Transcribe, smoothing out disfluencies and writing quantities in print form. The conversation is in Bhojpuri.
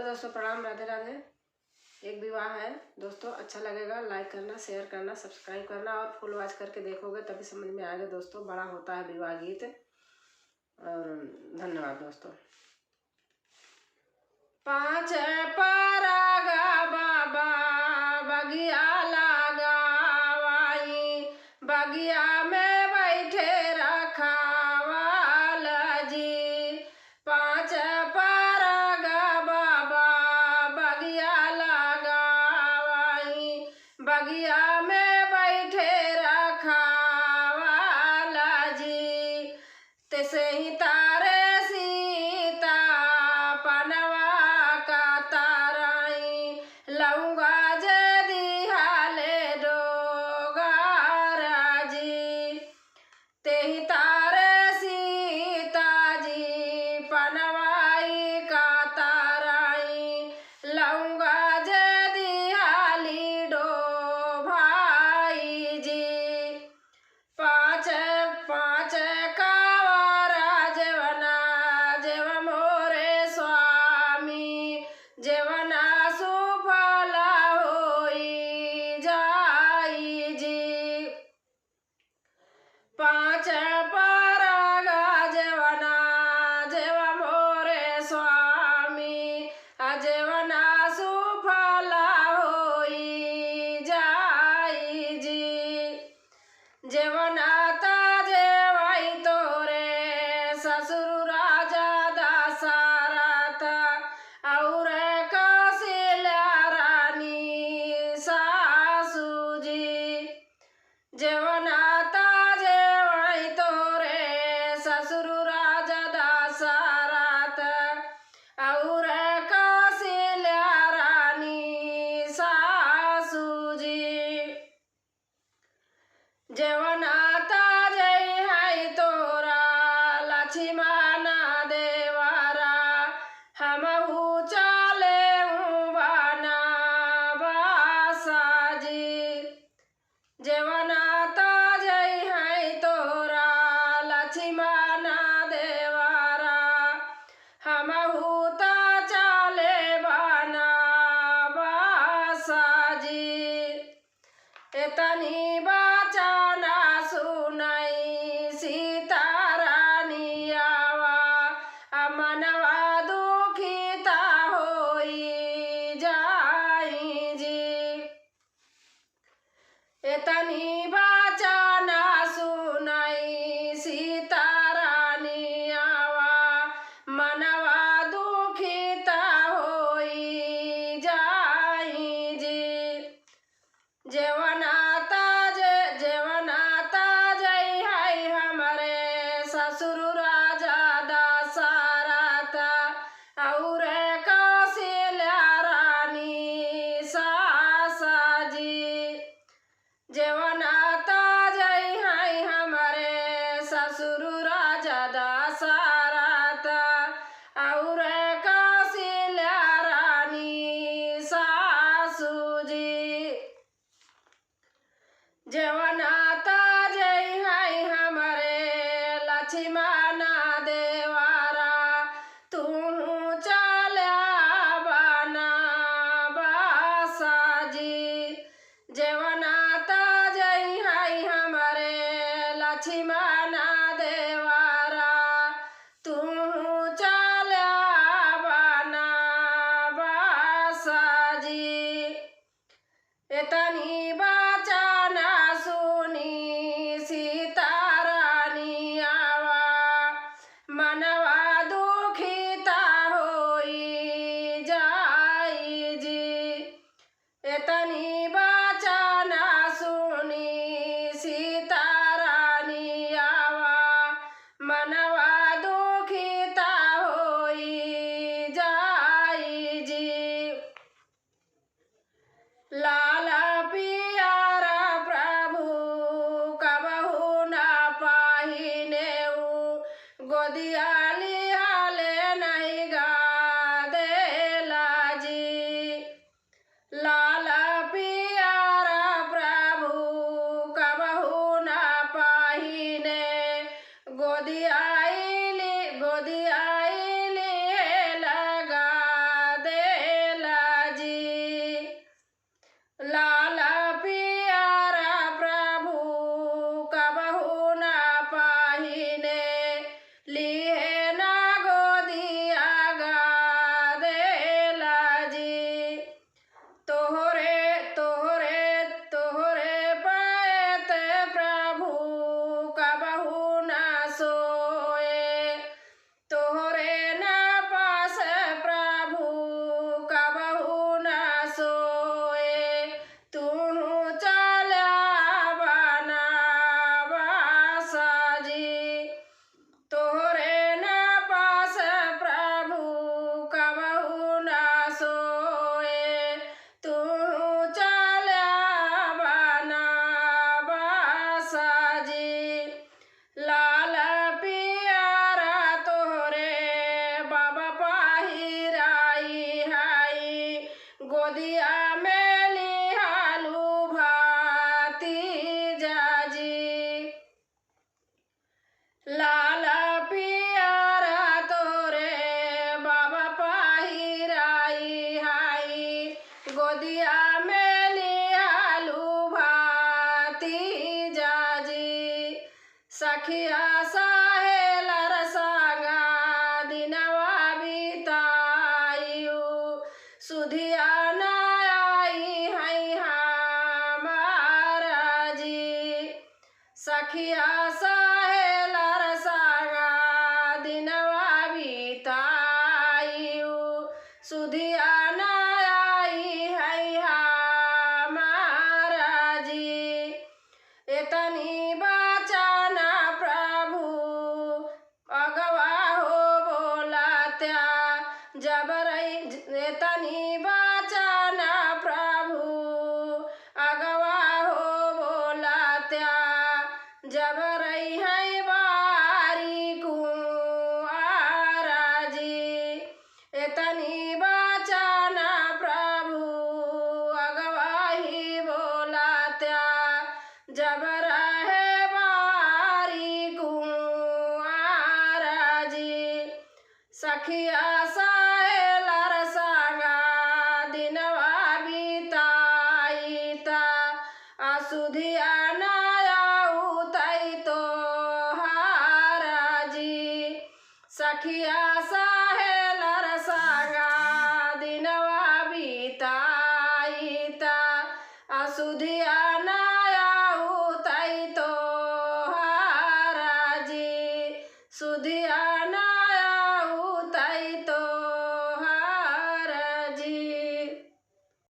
हेलो दोस्तों, प्रणाम, राधे राधे। एक विवाह है दोस्तों, अच्छा लगेगा, लाइक करना, शेयर करना, सब्सक्राइब करना और फुल वॉच करके देखोगे तभी समझ में आएगा दोस्तों। बड़ा होता है विवाह गीत। और धन्यवाद दोस्तों। पाँच परागा बाबा बगिया लगावाई, बगिया में बैठे रखावाल जी। पाँच परागा बाबा बगिया लगावाई, बगिया में बैठे रखावाल जी। तैसे ही तारे सीता पनवा का ताराई, लऊंगा जदी हाले डोगारा जी। ते ही तारे सीता जी पनवाई का ताराई, लऊंगा जदी हाली डो भाई जी। पाँच पाँच कावारा जेवना जेव मोरे स्वामी, जेवना सुफला होई जाई जी। पाँच परागा जेवना जेव मोरे स्वामी, जेवना सुफला होई जाई जी। जेवना जेवाई तोरे ससुर राजा दशरथ, और कौशल्या रानी सासू जी। जेवना जेवाई तोरे ससुर राजा दशरथ, और कौशल्या रानी सासू जी। जेवना जय है तोरा लक्ष्मण देवरा, हमहू चले बना बासा जी। जेवना जय है तोरा लक्ष्मण देवरा, हमहू चले बना बासा जी। एतनी बचना सुनाई सीता रानी आवा, मनवा दुखिता होई जाई जी। एतनी बचना सुनाई सीता रानी आवा, मनवा दुखिता होई जाई जी। जेवना जय है हमारे ससुर राजा दशरथ, और कौशल्या रानी सासा जी। जेवना जय है हमारे ससुर राजा दशरथ, और कौशल्या रानी सासू जी। जेवना जय है हमारे लक्ष्मण देवरा, तू चल्या बना बासा जी। जेवना जय है हमारे लक्ष्मण देवरा, तू चल्या बना बासा जी। एतनी बचना सुनी सीता रानी आवा, मनवा दुखिता होई जाई जी। एतनी बचना सुनी सीता रानी आवा, मनवा दुखिता होई जाई जी। लाल पी गोदिया में लिहालू भतीजा जी। लाला पियरा तोरे बाबा पहिराई हाई, गोदिया में लिहालू भतीजा जी। सखिया सहेलर संगा दिनवा बितायु, सुधिया न आई है हमारा जी। सखिया सहेलर संगा दिनवा बितायु, सुधिया न आई है हमारा जी। एतनी बचाना प्रभु अगवा हो बोलात्या, जबरई एतनी बचाना प्रभु अगवा हो बोलात्या, जबरई है बारी कुआरा जी। एतनी बचाना प्रभु अगवा ही बोलात्या, जबरा है बारी कुआरा जी। सखिया सहेलर संगा दिनवा बिताईता, असुधिया न आउतै तोहारा जी। सखिया सहेलर संगा दिनवा बिताईता, असुधिया